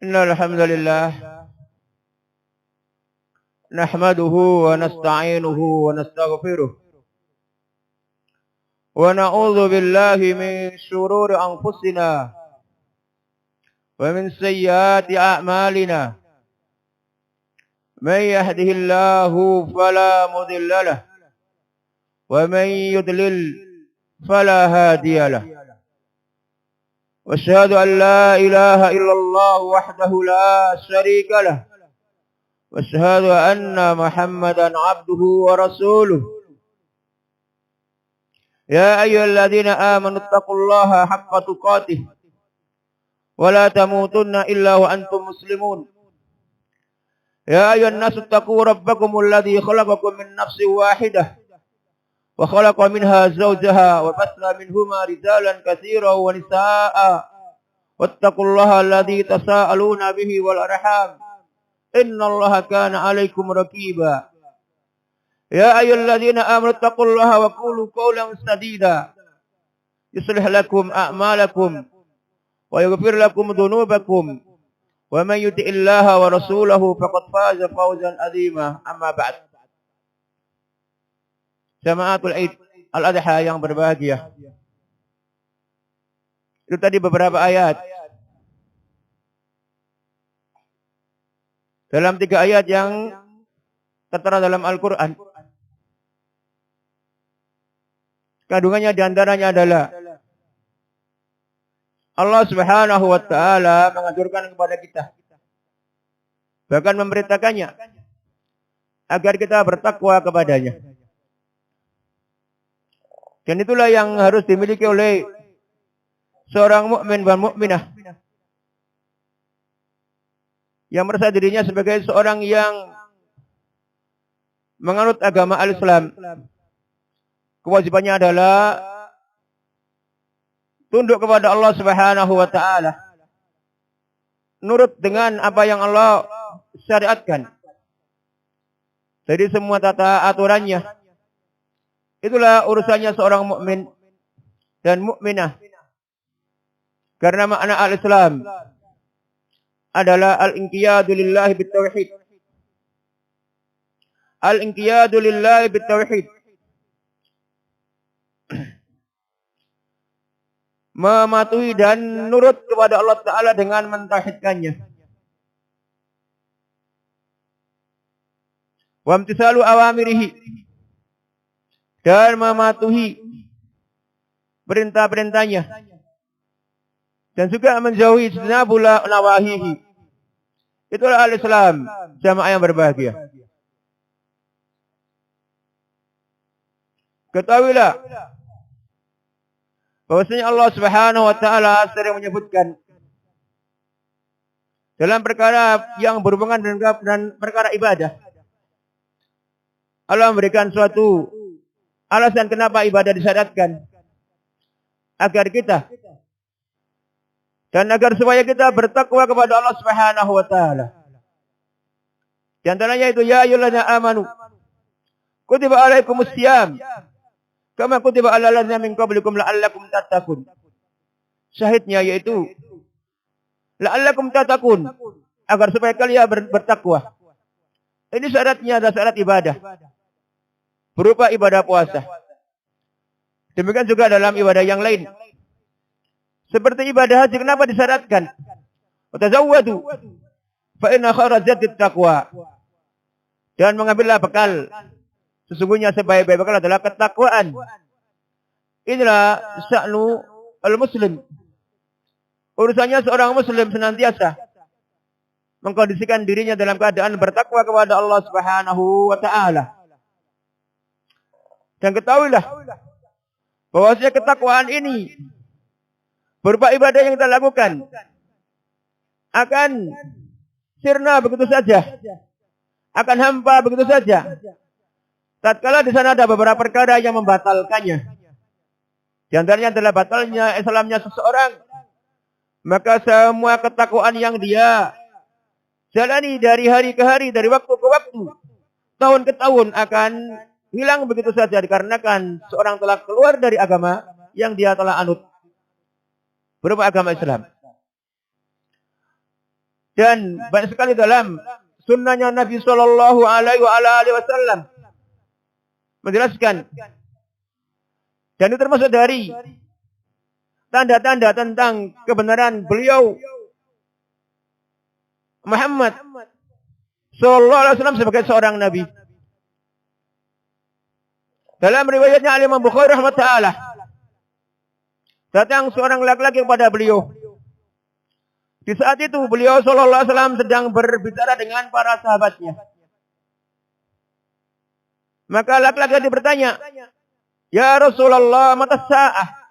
Innal hamdalillah nahmaduhu wa nasta'inuhu wa nastaghfiruh wa na'udzu billahi min shururi anfusina wa min sayyiati a'malina. Man yahdihillahu fala mudilla lahu wa man yudlil fala hadiya lahu. واشهد ان لا اله الا الله وحده لا شريك له واشهد ان محمدا عبده ورسوله. يا ايها الذين امنوا اتقوا الله حق تقاته ولا تموتن الا وانتم مسلمون. يا ايها الناس اتقوا ربكم الذي خلقكم من نفس واحده وخلق منها زوجها وبث منهما رجالا كثيرا ونساء واتقوا الله الذي تساءلون به والأرحام إن الله كان عليكم رقيبا. يا أيها الذين آمنوا اتقوا الله وقولوا قولا سديدا يصلح لكم أعمالكم ويغفر لكم ذنوبكم ومن يطع الله ورسوله فقد فاز فوزا عظيما. أما بعد. Jamaatul Id Al-Adha yang berbahagia. Itu tadi beberapa ayat. Dalam 3 ayat yang tertera dalam Al-Quran. Kandungannya diantaranya adalah Allah Subhanahu wa Ta'ala menganjurkan kepada kita, bahkan memerintahkannya agar kita bertakwa kepadanya. Dan itulah yang harus dimiliki oleh seorang mukmin dan mukminah yang merasa dirinya sebagai seorang yang menganut agama Al-Islam. Kewajibannya adalah tunduk kepada Allah Subhanahu wa Ta'ala, nurut dengan apa yang Allah syariatkan dari semua tata aturannya. Itulah urusannya seorang mukmin dan mukminah. Karena makna al-Islam adalah al-inqiyadu lillahi bitauhid. Al-inqiyadu lillahi bitauhid. Mematuhi dan nurut kepada Allah Ta'ala dengan mentauhidkannya. Wa imtisalu awamirihi, dan mematuhi perintah-perintahnya, dan juga menjauhi ijtinabul nawahihi. Itulah al-Islam, jamaah yang berbahagia. Ketahuilah bahwasanya Allah Subhanahu wa Ta'ala sering menyebutkan dalam perkara yang berhubungan dengan perkara ibadah, Allah memberikan suatu alasan kenapa ibadah disyariatkan, agar kita dan agar supaya kita bertakwa kepada Allah Subhanahu wa Ta'ala. Di antaranya itu, ya ayyuhallazina amanu kutiba alaikumus syiyam kama kutiba alal ladzina min qablikum la'allakum tattaqun. Syahidnya yaitu la'allakum tattaqun, agar supaya kalian bertakwa. Ini syaratnya adalah syarat ibadah, berupa ibadah puasa. Demikian juga dalam ibadah yang lain. Seperti ibadah haji, kenapa disyaratkan? Watazawwadu fa inna khairaz zadit taqwa. Dan mengambillah bekal. Sesungguhnya sebaik-baik bekal adalah ketakwaan. Inilah sya'nu al-muslim. Urusannya seorang muslim senantiasa mengkondisikan dirinya dalam keadaan bertakwa kepada Allah Subhanahu wa Ta'ala. Dan ketahuilah bahwasanya ketakwaan ini berupa ibadah yang kita lakukan akan sirna begitu saja, akan hampa begitu saja, tatkala di sana ada beberapa perkara yang membatalkannya. Di antaranya adalah batalnya Islamnya seseorang, maka semua ketakwaan yang dia jalani dari hari ke hari, dari waktu ke waktu, tahun ke tahun akan hilang begitu saja, dikarenakan seorang telah keluar dari agama yang dia telah anut, berupa agama Islam. Dan banyak sekali dalam sunnahnya Nabi Shallallahu Alaihi Wasallam menjelaskan. Dan itu termasuk dari tanda-tanda tentang kebenaran beliau Muhammad Sallallahu Alaihi Wasallam sebagai seorang nabi. Dalam riwayatnya Imam Bukhari rahmatullah, datang seorang laki-laki kepada beliau. Di saat itu beliau Sallallahu Alaihi Wasallam sedang berbicara dengan para sahabatnya. Maka laki-laki itu bertanya, "Ya Rasulullah, mata sa'ah?"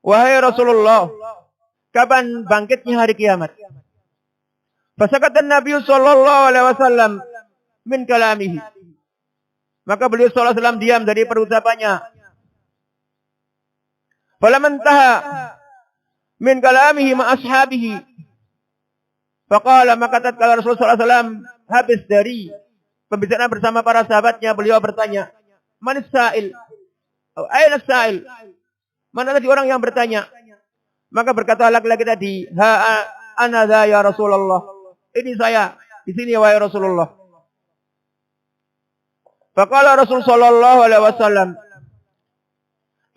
Wahai Rasulullah, kapan bangkitnya hari kiamat? Fasakatan Nabi Sallallahu Alaihi Wasallam min kalamihi. Maka beliau Sallallahu Alaihi Wasallam diam dari perucapannya. Falamma intaha min kalamihi ma ashabihi. Faqala, maka tatkala Rasulullah Sallallahu Alaihi Wasallam habis dari pembicaraan bersama para sahabatnya, beliau bertanya, "Manis sa'il? Aina sa'il?" Mana tadi orang yang bertanya? Maka berkata laki-laki tadi, "Ana dha ya Rasulullah." Ini saya di sini wahai Rasulullah. Faqala Rasul sallallahu alaihi wasallam,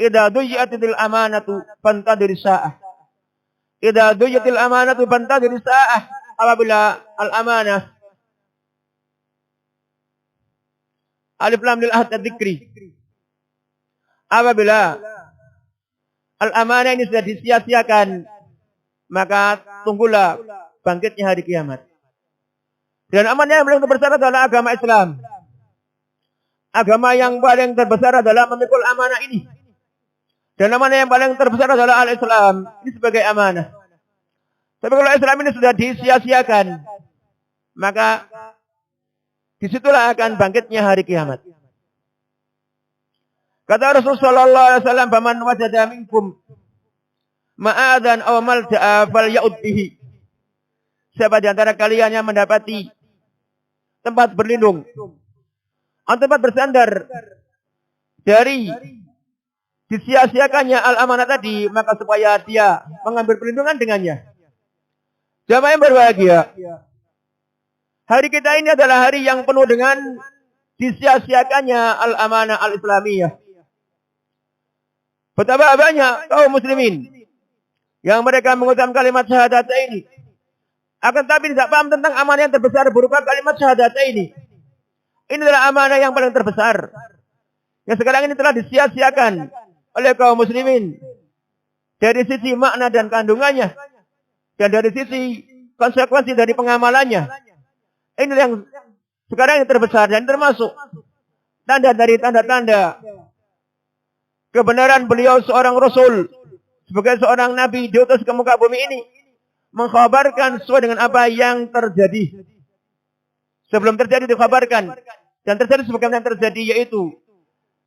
"Idza dujiatil amanatu fantadhir sa'ah." Idza dujiatil amanatu fantadhir sa'ah. Apabila al-amanah alif lam lil ahd dzikri. Apabila al-amanah ini sudah disia-siakan, maka tunggulah bangkitnya hari kiamat. Dan amanah yang paling terbesar adalah agama Islam. Agama yang paling terbesar adalah memikul amanah ini. Dan amanah yang paling terbesar adalah al-Islam. Ini sebagai amanah. Tapi kalau Islam ini sudah disia-siakan, maka disitulah akan bangkitnya hari kiamat. Kata Rasulullah sallallahu alaihi wasallam, "Faman wajada minkum ma'adan aw malja'a falya'ud bihi." Siapa di antara kalian yang mendapati tempat berlindung atau tempat bersandar dari disia-siakannya al-amanah tadi, maka supaya dia mengambil perlindungan dengannya. Jamaah yang berbahagia, hari kita ini adalah hari yang penuh dengan disia-siakannya al-amanah al-islamiyah. Betapa banyak kaum muslimin yang mereka mengucapkan kalimat syahadat ini, akan tapi tidak paham tentang amanah yang terbesar berupa kalimat syahadat ini. Ini adalah amanah yang paling terbesar yang sekarang ini telah disia-siakan oleh kaum muslimin dari sisi makna dan kandungannya, dan dari sisi konsekuensi dari pengamalannya. Ini yang sekarang yang terbesar dan termasuk tanda dari tanda-tanda kebenaran beliau seorang Rasul sebagai seorang Nabi diutus ke muka bumi ini, mengkhabarkan sesuai dengan apa yang terjadi. Sebelum terjadi dikhabarkan, dan terjadi sebagaimana yang terjadi, yaitu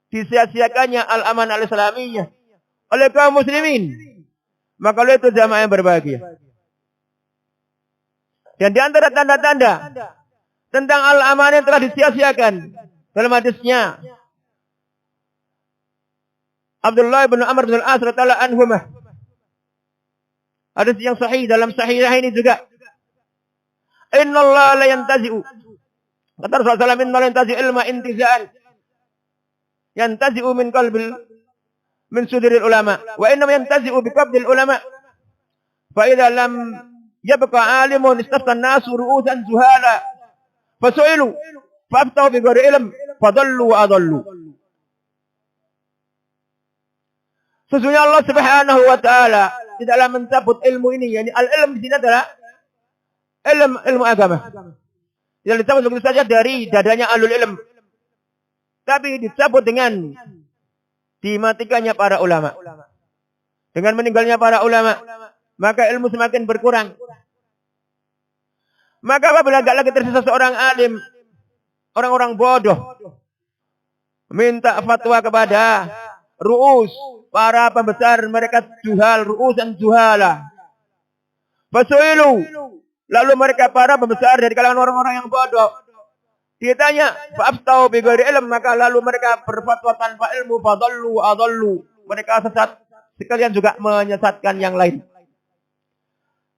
disia-siakannya al-amanah al-islamiyah oleh kaum muslimin. Maka oleh itu jamaah yang berbahagia. Dan di antara tanda-tanda tentang al-amanah yang telah disia-siakan, dalam hadisnya Abdullah bin Amr bin al-As radhiyallahu anhumah, hadis yang sahih dalam sahihah ini juga, "Innallaha la yantazi'u." Kata Rasulullah sallallahu alaihi wasallam, "Inna la yantazi'u ilma intiza'an yantazi'u min qalbil min suduril ulama wa inna yantazi'u bi qabdil ulama fa idza lam yabqa 'alimun istafta an-nasu ru'usan zuhala fasu'ilu fa'aftahu bi ghairi ilm fadallu wa adallu." Sesungguhnya Allah Subhanahu wa taala tidaklah mencabut ilmu ini, yakni al-ilm di sini adalah ilmu agama. Tidak dicabut begitu saja dari dadanya ahlul ilm, tapi dicabut dengan dimatikannya para ulama. Dengan meninggalnya para ulama, maka ilmu semakin berkurang. Maka apabila tidak lagi tersisa seorang alim, orang-orang bodoh minta fatwa kepada ru'us, para pembesar mereka juhal, ru'usan juhala. Fasu'ilu, lalu mereka para pembesar dari kalangan orang-orang yang bodoh ditanya, fa'aftau bi ghairi ilm, maka lalu mereka berfatwa tanpa ilmu, fadallu adallu, mereka sesat sekalian juga menyesatkan yang lain.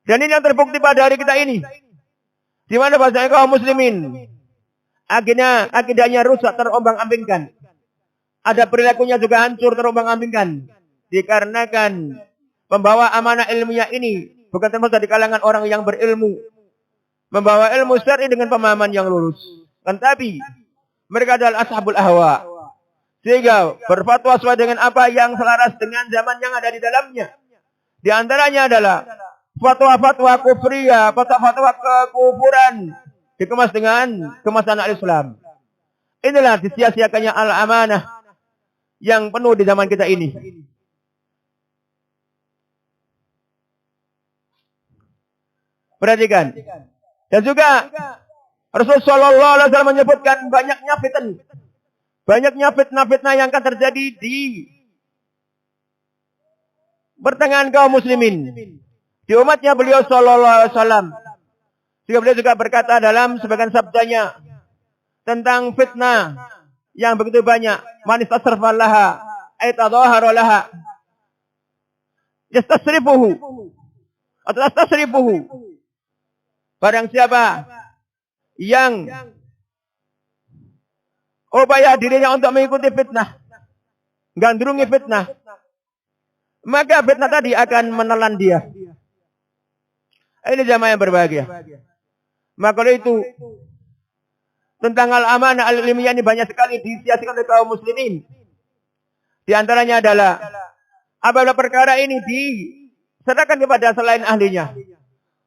Dan ini yang terbukti pada hari kita ini. Di mana bahasanya kaum muslimin akidahnya rusak, terombang-ambingkan. Ada perilakunya juga hancur, terombang-ambingkan. Dikarenakan pembawa amanah ilmiah ini bukan termasuk di kalangan orang yang berilmu. Membawa ilmu syar'i dengan pemahaman yang lurus. Tetapi mereka adalah ashabul ahwa. Sehingga berfatwa sesuai dengan apa yang selaras dengan zaman yang ada di dalamnya. Di antaranya adalah fatwa-fatwa kufriyah, fatwa-fatwa kekufuran dikemas dengan kemasan al-Islam. Inilah disia-siakannya al-amanah yang penuh di zaman kita ini. Perhatikan. Dan juga Rasulullah Shallallahu Alaihi Wasallam menyebutkan banyaknya fitnah-fitnah yang akan terjadi di pertengahan kaum muslimin. Di umatnya beliau Shallallahu Alaihi Wasallam. Jika beliau juga berkata dalam sebagian sabdanya tentang fitnah yang begitu banyak. Man istasrafal laha ay tadhahara laha yastasrifuhu atau tasrifuhu. Barang siapa yang upaya dirinya untuk mengikuti fitnah, gandrungi fitnah, maka fitnah tadi akan menelan dia. Ini jamaah yang berbahagia. Maka itu tentang al-amanah al-ilmiyah ini banyak sekali disia-siakan oleh kaum muslimin. Di antaranya adalah apabila perkara ini diserahkan kepada selain ahlinya.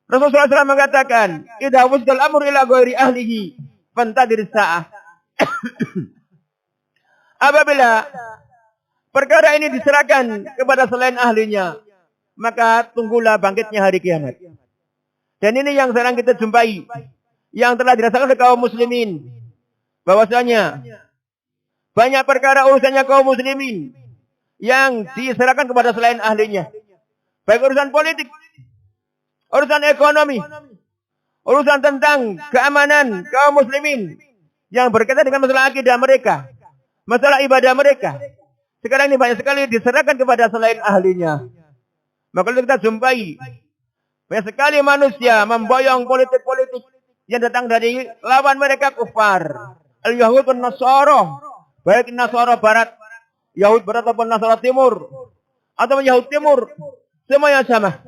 Rasulullah SAW mengatakan, "Idza wusdal amru ila ghairi ahlihi, fantadir sa'ah." Apabila perkara ini diserahkan kepada selain ahlinya, maka tunggulah bangkitnya hari kiamat. Dan ini yang sekarang kita jumpai, yang telah dirasakan oleh kaum muslimin, bahwasanya banyak perkara urusannya kaum muslimin yang diserahkan kepada selain ahlinya. Baik urusan politik, urusan ekonomi, urusan tentang keamanan kaum muslimin yang berkaitan dengan masalah akidah mereka, masalah ibadah mereka. Sekarang ini banyak sekali diserahkan kepada selain ahlinya. Maka kita jumpai banyak sekali manusia memboyong politik-politik yang datang dari lawan mereka kufar. Al-Yahud dan Nasara, baik Nasara Barat, Yahud Barat ataupun Nasara Timur, atau Yahud Timur, semuanya sama.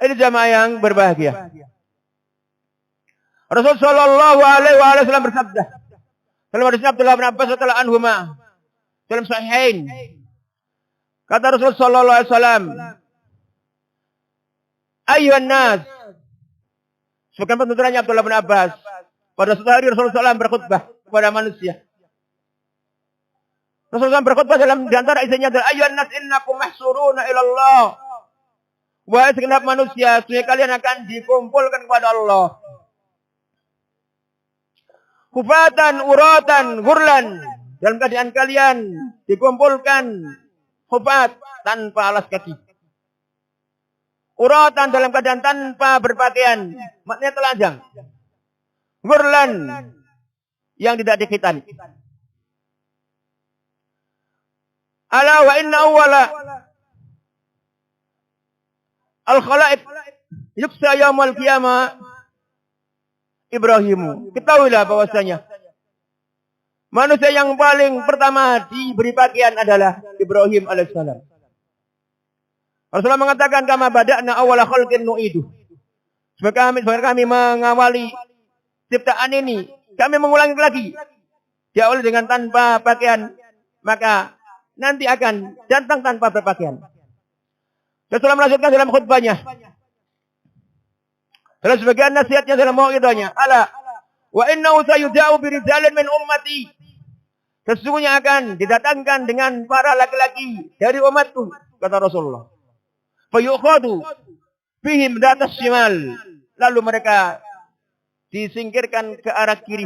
Ini jamaah yang berbahagia. Rasulullah Shallallahu Alaihi Wasallam bersabda dalam hadis Abdullah bin Abbas radhiyallahu anhuma dalam Sahihain, kata Rasulullah Shallallahu Alaihi Wasallam, "Ayyuhan nas," sebagian penuturannya Abdullah bin Abbas, pada suatu hari Rasulullah SAW berkhutbah kepada manusia. Rasulullah SAW berkhutbah dalam diantara isinya adalah, "Ayyuhan nas innakum mahsuruna ila Allah." Wahai segenap manusia, sesungguhnya kalian akan dikumpulkan kepada Allah. Hufatan, uratan, ghurlan. Dalam keadaan kalian dikumpulkan hufat, tanpa alas kaki. Uratan, dalam keadaan tanpa berpakaian, maknanya telanjang. Ghurlan, yang tidak dikhitan. Ala wa inna awwala al-khalaiq yuksa yaumal qiyamah Ibrahimu. Ketahuilah bahwasanya manusia yang paling pertama diberi pakaian adalah Ibrahim alaihissalam. Rasulullah mengatakan, "Kama bada'na awwala khalqin nu'idu." Sebenarnya kami mengawali ciptaan ini, kami mengulangi lagi. Diawali dengan tanpa pakaian, maka nanti akan datang tanpa berpakaian. Rasulullah melanjutkan dalam khutbahnya, dalam sebagian nasihatnya dalam mau'idahnya, "Ala wa innahu sayuda'u birijalin min ummati." Sesungguhnya akan didatangkan dengan para laki-laki dari umatku, kata Rasulullah. Fayukhadu bihim datas shimal. Lalu mereka disingkirkan ke arah kiri.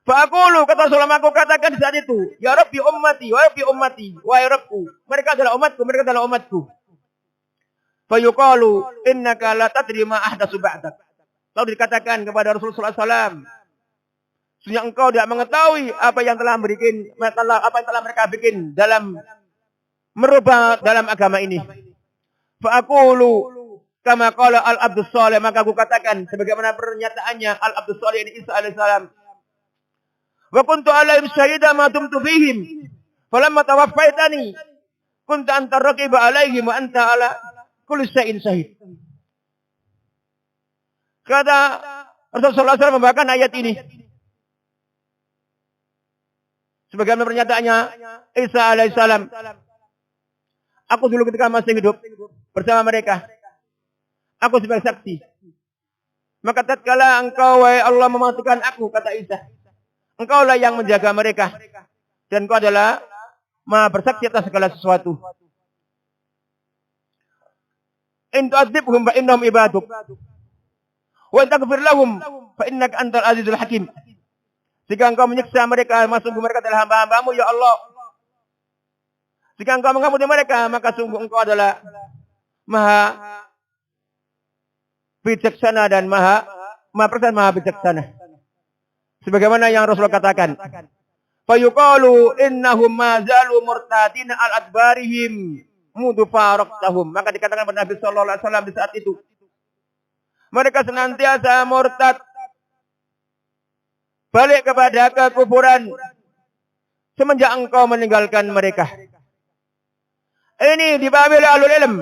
Fa'aqulu, kata Rasulullah, aku katakan di saat itu, "Ya Rabbi ummati, wa Rabbi ummati, wahai Rabbku, mereka adalah umatku, mereka adalah umatku." Fayuqalu innaka la tadri ma ahdatsu ba'dak. Lalu dikatakan kepada Rasulullah SAW, sesungguhnya engkau tidak mengetahui apa yang telah mereka bikin dalam merubah dalam agama ini. Fa'aqulu Kama qala al-Abdus Shalih, maka aku katakan sebagaimana pernyataannya al-Abdus Shalih ini Isa alaihissalam. Wa kuntu alaihim syahida ma dumtu fihim. Falamma tawaffaitani kuntu anta raqiba alaihim wa anta ala kulli syai'in syahid. Kata Rasulullah SAW membawakan ayat ini. Sebagaimana pernyataannya Isa alaihissalam. Aku dulu ketika masih hidup bersama mereka, aku sebagai saksi. Maka tatkala engkau wahai Allah mematikan aku, kata Isa, engkaulah yang menjaga mereka. Dan engkau adalah Maha bersaksi atas segala sesuatu. In tu'adzibhum fa innahum ibaduk. Wa in taghfir lahum fa innaka antal azizul hakim. Jika engkau menyiksa mereka, maka sungguh mereka adalah hamba-hambamu ya Allah. Jika engkau mengampuni mereka, maka sungguh engkau adalah Maha bijaksana dan Maha perkasa, Maha bijaksana. Sebagaimana yang Rasulullah katakan, fayuqalu innahum ma zalu murtadina al adbarihim mudu faraqtahum. Maka dikatakan kepada Nabi sallallahu alaihi wasallam di saat itu, mereka senantiasa murtad, balik kepada kekufuran semenjak engkau meninggalkan mereka. Ini dipahami oleh ahlul ilm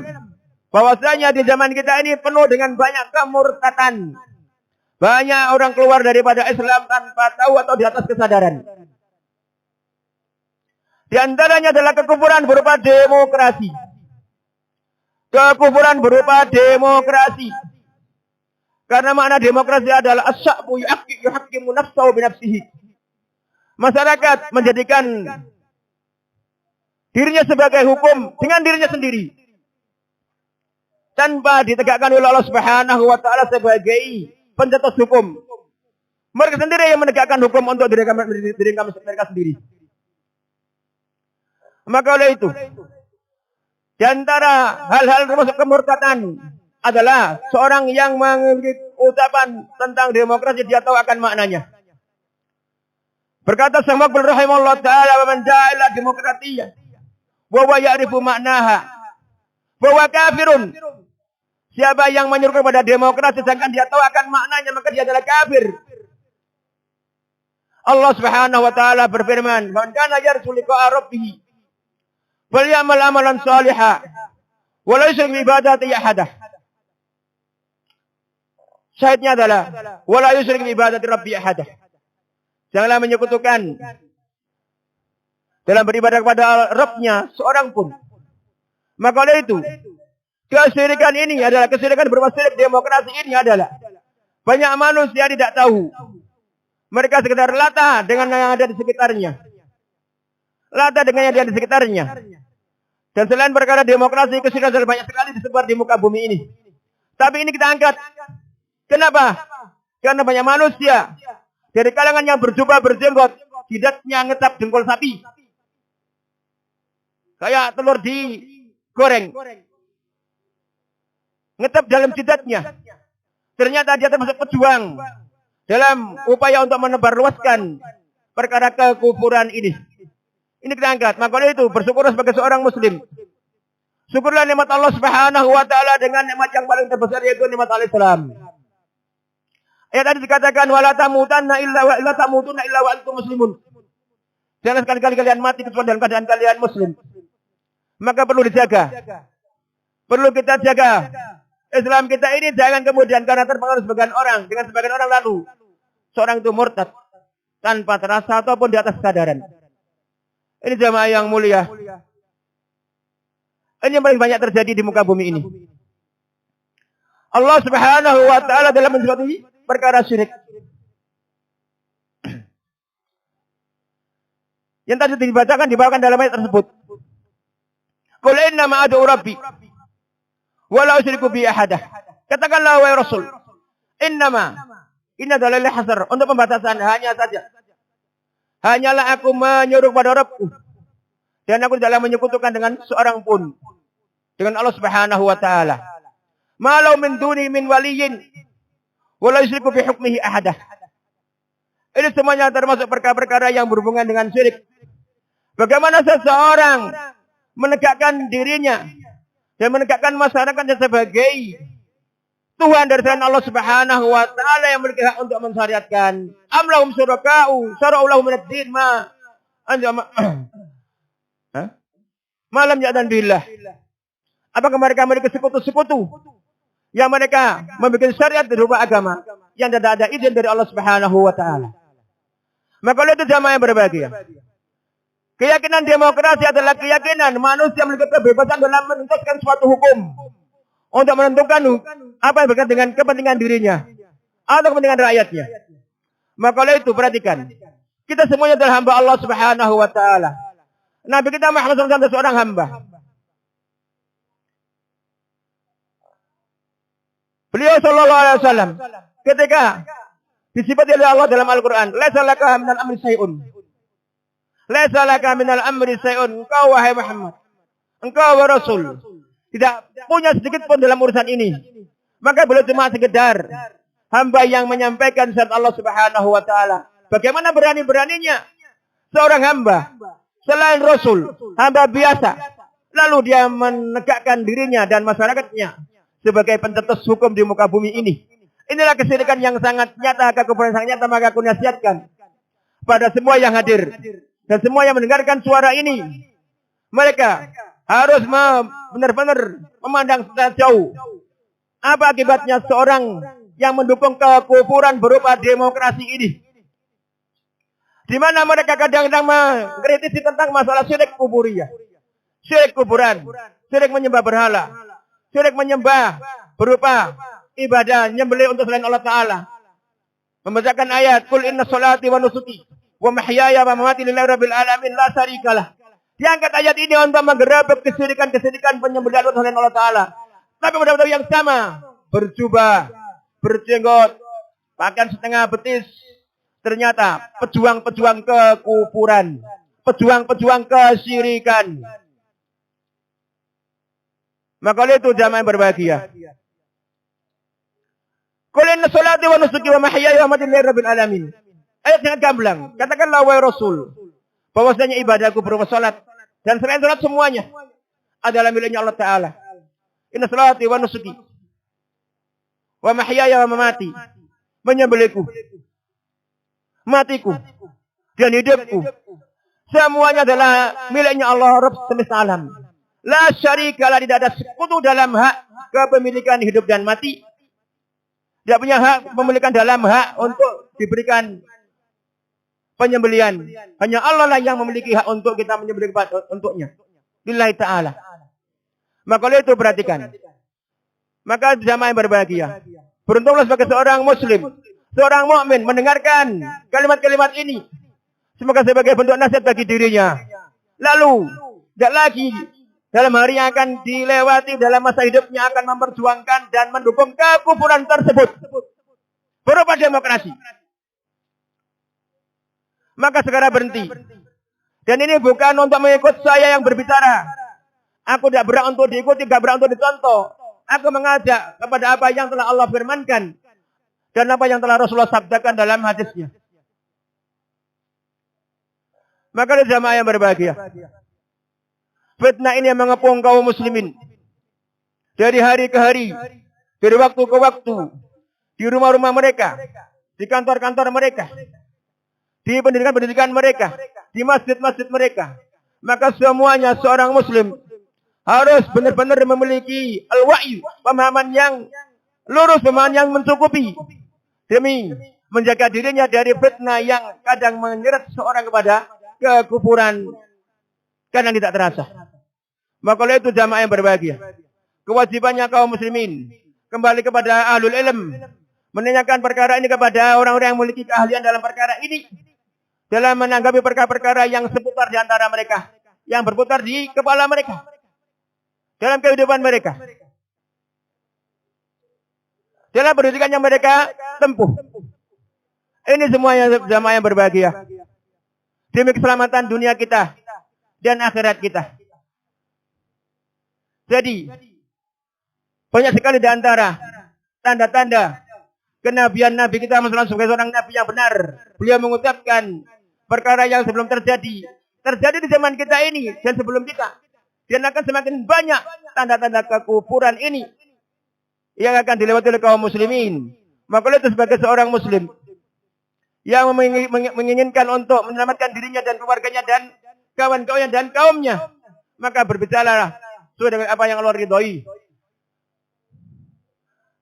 bahwasanya di zaman kita ini penuh dengan banyak kemurtatan. Banyak orang keluar daripada Islam tanpa tahu atau di atas kesadaran. Di antaranya adalah kekufuran berupa demokrasi. Kekufuran berupa demokrasi. Karena makna demokrasi adalah as-sya'bu yuhaqqimu nafsahu binafsihi. Masyarakat menjadikan dirinya sebagai hukum dengan dirinya sendiri, tanpa ditegakkan oleh Allah Subhanahu wa taala sebagai pencetus hukum. Mereka sendiri yang menegakkan hukum untuk diri mereka sendiri. Maka oleh itu, di antara hal-hal termasuk kemurtatan adalah seorang yang memiliki ucapan tentang demokrasi dia tahu akan maknanya. Berkata Sang Maqbul rahimahullah ta'ala, wa man ja'ala demokratiyah wa huwa ya'rifu maknaha wa huwa kafirun. Siapa yang menyuruh kepada demokrasi sedangkan dia tahu akan maknanya, maka dia adalah kafir. Allah Subhanahu wa taala berfirman, "Man kana yarju liqa'a rabbih falyamal amalan shalihan wa la yusyrik bi ibadati ahadah." Syahidnya adalah wala yusyrik bi ibadati rabbi ahadah. Janganlah menyekutukan dalam beribadah kepada Rabb-nya seorang pun. Maka oleh itu, kesyirikan ini adalah kesyirikan berupa syirik demokrasi ini adalah banyak manusia tidak tahu. Mereka sekedar latah dengan yang ada di sekitarnya. Latah dengan yang ada di sekitarnya. Dan selain perkara demokrasi, kesyirikan banyak sekali disebar di muka bumi ini. Tapi ini kita angkat. Kenapa? Karena banyak manusia dari kalangan yang berjubah berjenggot, jidatnya ngetap jengkol sapi. Kayak telur digoreng. Ngetap dalam jidatnya. Ternyata dia termasuk pejuang dalam upaya untuk menebarluaskan perkara kekufuran ini. Ini kita angkat. Maka oleh itu bersyukurlah sebagai seorang muslim. Syukurlah nikmat Allah Subhanahu wa taala dengan nikmat yang paling terbesar, yaitu nikmat al-Islam. Ayat tadi dikatakan wala tamutunna illa wa antum muslimun. Jangan sekali-kali kalian mati kecuali dalam keadaan kalian muslim. Maka perlu dijaga. Perlu kita jaga Islam kita ini, jangan kemudian karena terpengaruh sebagian orang dengan sebagian orang lalu seorang itu murtad tanpa terasa ataupun di atas kesadaran. Ini jamaah yang mulia. Ini yang paling banyak terjadi di muka bumi ini. Allah Subhanahu wa taala dalam menyebut perkara syirik yang tadi dibacakan dalam ayat tersebut. Qul inna ma ad'u rabbi wa la usyriku bi ahadah. Katakanlah wahai Rasul, innama, ini adalah hasar untuk pembatasan, hanya saja. Hanyalah aku menyuruh kepada Rabbku dan aku tidaklah menyekutukan dengan seorang pun dengan Allah Subhanahu wa taala. Malau min duni min waliyin wala yusyriku bi hukmihi ahadah. Ini semuanya termasuk perkara-perkara yang berhubungan dengan syirik. Bagaimana seseorang menegakkan dirinya dan menegakkan masyarakatnya sebagai Tuhan dari selain Allah Subhanahu wa taala yang memiliki hak untuk mensyariatkan. Am lahum syuraka'u syara'u lahum minad din ma anjama. Malam ya'dan billah. Apakah mereka memiliki sekutu-sekutu yang mereka membuat syariat berupa agama yang tidak ada izin dari Allah Subhanahu wa taala? Maka oleh itu jamaah yang berbahagia. Keyakinan demokrasi adalah keyakinan manusia memiliki kebebasan dalam menentukan suatu hukum untuk menentukan apa yang berkaitan dengan kepentingan dirinya atau kepentingan rakyatnya. Maka oleh itu perhatikan, kita semuanya adalah hamba Allah Subhanahu wa taala. Nabi kita Muhammad SAW adalah seorang hamba. Beliau sallallahu alaihi wasallam ketika disifati oleh Allah dalam Al-Qur'an, "Laisa laka minal amri syai'un." Laisa laka minal amri syai'un. Engkau wahai Muhammad, engkau wahai Rasul, tidak punya sedikit pun dalam urusan ini. Maka beliau cuma sekedar hamba yang menyampaikan syariat Allah Subhanahu wa taala. Bagaimana berani-beraninya seorang hamba selain Rasul, hamba biasa, lalu dia menegakkan dirinya dan masyarakatnya sebagai pencetus hukum di muka bumi ini. Inilah kesyirikan yang sangat nyata, kekufuran yang sangat nyata. Maka aku nasihatkan pada semua yang hadir dan semua yang mendengarkan suara ini, mereka harus benar-benar memandang secara jauh. Apa akibatnya seorang yang mendukung kekufuran berupa demokrasi ini? Di mana mereka kadang-kadang mengkritisi tentang masalah syirik kuburiyah, syirik kuburan, syirik menyembah berhala, syirik menyembah berupa ibadah nyembelih untuk selain Allah Ta'ala. Membacakan ayat, "Qul inna sholati wa nusuki wa mahyaya wa mamati lillahi rabbil alamin la syarikalah." Diangkat ayat ini untuk menggerebek kesyirikan-kesyirikan penyembelihan untuk selain Allah Ta'ala. Tapi pada waktu yang sama, berjubah, berjenggot, bahkan setengah betis, ternyata pejuang-pejuang kekufuran, pejuang-pejuang kesyirikan. Maka oleh itu jamaah yang berbahagia, qul inna sholati wa nusuki wa mahyaya wa mamati lillahi rabbil alamin. Ayat sangat gamblang. Katakanlah wahai Rasul, bahwasanya ibadahku berupa salat dan selain salat semuanya adalah miliknya Allah Ta'ala. Inna sholati wa nusuki wa mahyaya wa mamati, menyembelihku, matiku, dan hidupku, semuanya adalah miliknya Allah Rabb semesta alam. La syarikalah, tidak ada sekutu dalam hak kepemilikan hidup dan mati. Tidak punya hak memilikan dalam hak untuk diberikan penyembelian. Hanya Allah lah yang memiliki hak untuk kita menyembelih untuknya. Lillahi ta'ala. Maka oleh itu perhatikan. Maka jamaah yang berbahagia, beruntunglah sebagai seorang muslim, seorang mukmin mendengarkan kalimat-kalimat ini. Semoga sebagai bentuk nasihat bagi dirinya. Lalu tidak lagi dalam hari yang akan dilewati dalam masa hidupnya akan memperjuangkan dan mendukung kekufuran tersebut berupa demokrasi. Maka segera berhenti. Dan ini bukan untuk mengikut saya yang berbicara. Aku tidak berhak untuk diikuti, tidak berhak untuk dicontoh. Aku mengajak kepada apa yang telah Allah firmankan dan apa yang telah Rasulullah sabdakan dalam hadisnya. Maka jamaah yang berbahagia, fitnah ini yang mengepung kaum muslimin dari hari ke hari, dari waktu ke waktu, di rumah-rumah mereka, di kantor-kantor mereka, di pendidikan-pendidikan mereka, di masjid-masjid mereka. Maka semuanya seorang muslim harus benar-benar memiliki al-wa'yu, pemahaman yang lurus, pemahaman yang mencukupi, demi menjaga dirinya dari fitnah yang kadang menyeret seorang kepada kekufuran karena tidak terasa. Maka oleh itu jamaah yang berbahagia, kewajibannya kaum muslimin kembali kepada ahlul ilm, menanyakan perkara ini kepada orang-orang yang memiliki keahlian dalam perkara ini, dalam menanggapi perkara-perkara yang seputar di antara mereka, yang berputar di kepala mereka, dalam kehidupan mereka, dalam pendidikan yang mereka tempuh. Ini semuanya jamaah yang berbahagia, demi keselamatan dunia kita dan akhirat kita. Jadi, banyak sekali di antara tanda-tanda kenabian Nabi kita Muhammad sebagai seorang Nabi yang benar. Beliau mengucapkan perkara yang sebelum terjadi di zaman kita ini dan sebelum kita. Dan akan semakin banyak tanda-tanda kekufuran ini yang akan dilewati oleh kaum muslimin. Maka itu sebagai seorang muslim yang menginginkan untuk menyelamatkan dirinya dan keluarganya dan kawan-kawannya dan kaumnya, maka berbicaralah sesuai dengan apa yang Allah ridhoi.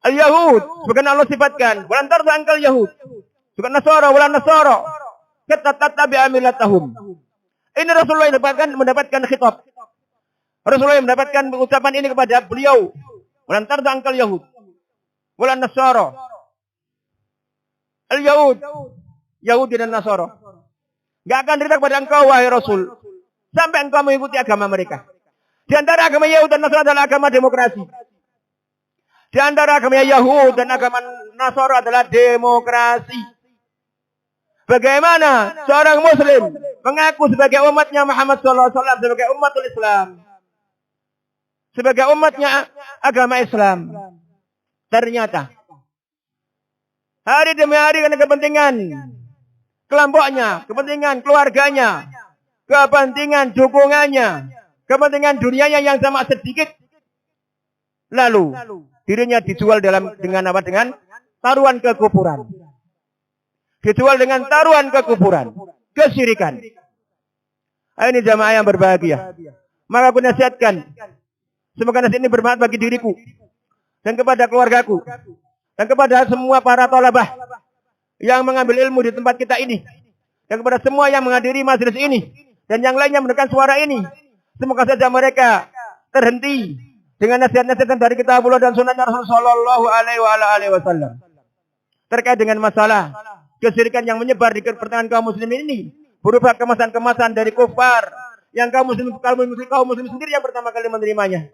Al-Yahud, bukan Allah sifatkan. Walan tarda angkal Yahud. Bukan Nasara, walan Nasara. Tatabi amilatahum. Ini Rasulullah yang mendapatkan khitab. Rasulullah yang mendapatkan ucapan ini kepada beliau. Walan tarda angkal Yahud. Walan Nasara. Al-Yahud. Yahudi dan Nasara. Gak akan ridha kepada engkau, wahai Rasul. Sampai engkau mengikuti agama mereka. Di antara agama Yahud dan Nasara adalah agama demokrasi. Di antara agama Yahud dan agama Nasara adalah demokrasi. Bagaimana seorang muslim mengaku sebagai umatnya Muhammad SAW, sebagai umatul Islam, sebagai umatnya agama Islam, ternyata hari demi hari karena kepentingan kelompoknya, kepentingan keluarganya, kepentingan dukungannya, kepentingan dunianya yang sama sedikit, lalu dirinya dijual dengan apa? Dengan taruhan kekufuran. Dijual dengan taruhan kekufuran, kesyirikan. Ini jamaah yang berbahagia. Maka aku nasihatkan, semoga nasihat ini bermanfaat bagi diriku dan kepada keluargaku dan kepada semua para thalabah yang mengambil ilmu di tempat kita ini, dan kepada semua yang menghadiri majelis ini dan yang lainnya mendengar suara ini. Semoga saja mereka terhenti dengan nasihat-nasihat dari kitabullah dan sunnah Rasulullah Shallallahu Alaihi Wasallam terkait dengan masalah kesyirikan yang menyebar di pertengahan kaum muslimin ini, berupa kemasan-kemasan dari kufar yang kaum muslim sendiri yang pertama kali menerimanya,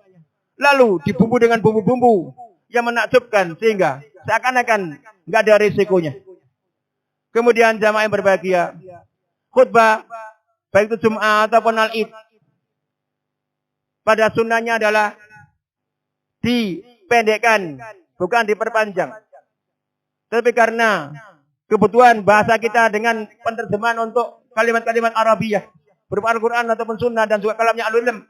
lalu dibumbu dengan bumbu-bumbu yang menakjubkan sehingga seakan-akan nggak ada risikonya. Kemudian jamaah yang berbahagia, khutbah baik itu Jumat ataupun Al-Id pada sunnahnya adalah dipendekkan, bukan diperpanjang. Tapi karena kebutuhan bahasa kita dengan penerjemahan untuk kalimat-kalimat Arabiyah berupa Al-Quran ataupun Sunnah dan juga kalamnya Al-Ulum,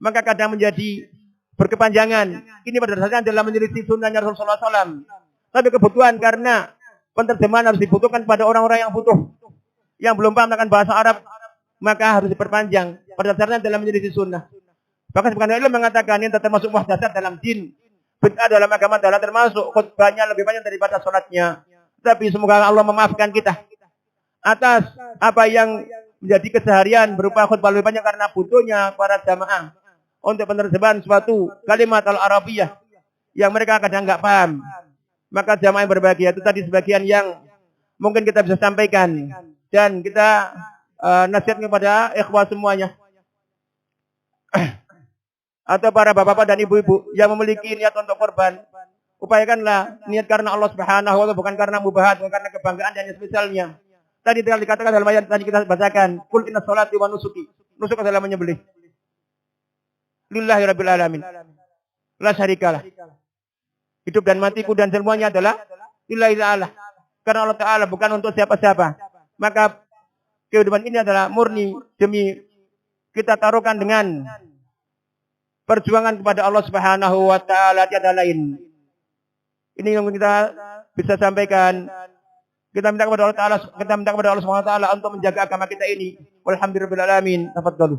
maka kadang menjadi berkepanjangan. Ini pada dasarnya adalah menyelisih sunnahnya Rasulullah SAW. Tapi kebutuhan karena penerjemahan harus dibutuhkan pada orang-orang yang butuh, yang belum paham akan bahasa Arab, maka harus diperpanjang. Pada dasarnya adalah menyelisih sunnah. Bahkan sebagian ulama mengatakan ini termasuk muhdatsat dalam din. Bid'ah dalam agama adalah termasuk khutbahnya lebih banyak daripada salatnya. Tapi semoga Allah memaafkan kita atas apa yang menjadi keseharian berupa khutbah lebih banyak karena butuhnya para jamaah untuk penerjemahan suatu kalimat Al-Arabiyah yang mereka kadang nggak paham. Maka jamaah yang berbahagia itu tadi sebagian yang mungkin kita bisa sampaikan dan kita nasihat kepada ikhwah semuanya atau para bapak-bapak dan ibu-ibu yang memiliki niat untuk korban. Upayakanlah niat karena Allah Subhanahu wa taala, bukan karena mubahat, bukan karena kebanggaan dan spesialnya. Tadi telah dikatakan dalam ayat tadi kita bacakan, "Qul inna sholati wa nusuki." Nusuk adalah menyembelih. Lillahi rabbil alamin. La syarikalah. Hidup dan matiku dan semuanya adalah lillahi ta'ala. Karena Allah Ta'ala, bukan untuk siapa-siapa. Maka kehidupan ini adalah murni demi kita taruhkan dengan perjuangan kepada Allah Subhanahu wa taala, tiada lain. Ini yang kita bisa sampaikan. Kita minta kepada Allah Taala, kita minta kepada Allah Subhanahu wa taala untuk menjaga agama kita ini. Walhamdulillahirabbil alamin. Tafadhalu.